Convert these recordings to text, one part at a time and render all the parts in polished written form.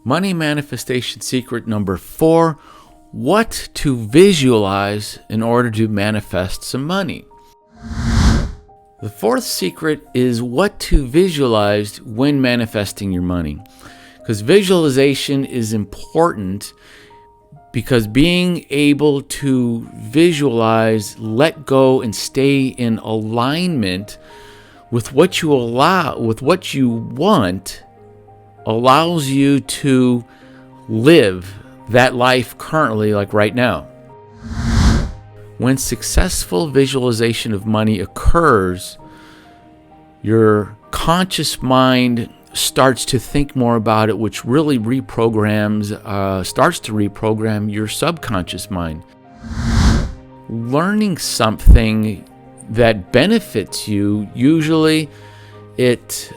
Money manifestation secret number 4, what to visualize in order to manifest some money. The 4th secret is what to visualize when manifesting your money. Because visualization is important, because being able to visualize, let go, and stay in alignment with what you want allows you to live that life currently, like right now. When successful visualization of money occurs, your conscious mind starts to think more about it, which really starts to reprogram your subconscious mind. Learning something that benefits you, usually it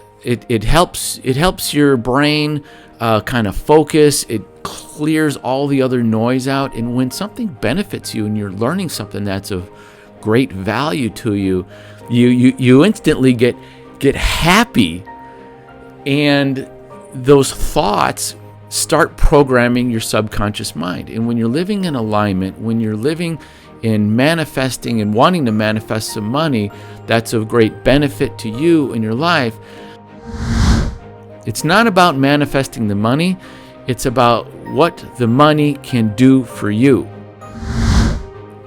helps your brain kind of focus. It clears all the other noise out, and when something benefits you and you're learning something that's of great value to you, you instantly get happy, and those thoughts start programming your subconscious mind. And when you're living in alignment, when you're living in manifesting and wanting to manifest some money that's of great benefit to you in your life, it's not about manifesting the money, it's about what the money can do for you.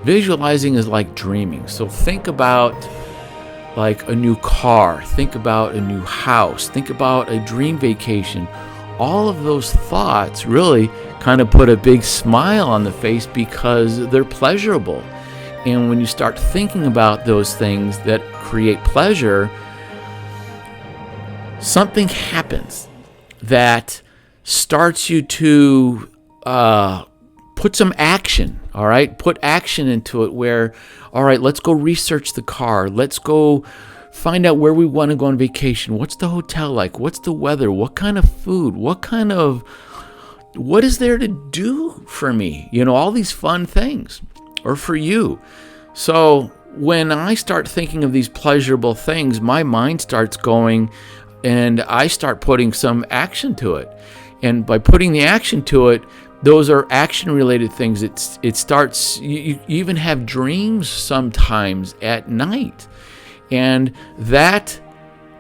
Visualizing is like dreaming. So think about like a new car, think about a new house, think about a dream vacation. All of those thoughts really kind of put a big smile on the face because they're pleasurable. And when you start thinking about those things that create pleasure, something happens that starts you to put some action, all right? Put action into it where, all right, let's go research the car. Let's go find out where we want to go on vacation. What's the hotel like? What's the weather? What kind of food? What is there to do for me? All these fun things, or for you. So when I start thinking of these pleasurable things, my mind starts going, and I start putting some action to it. And by putting the action to it, those are action-related things. It starts. You even have dreams sometimes at night, and that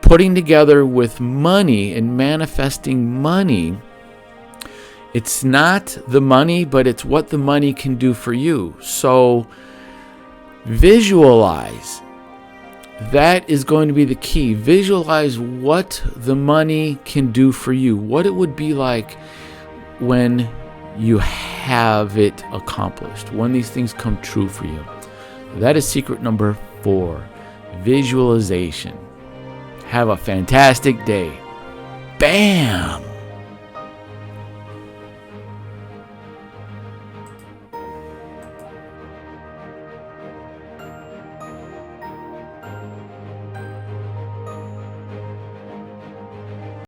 putting together with money and manifesting money. It's not the money, but it's what the money can do for you. So visualize. That is going to be the key. Visualize what the money can do for you, what it would be like when you have it accomplished, when these things come true for you. That is secret number 4, visualization. Have a fantastic day. Bam!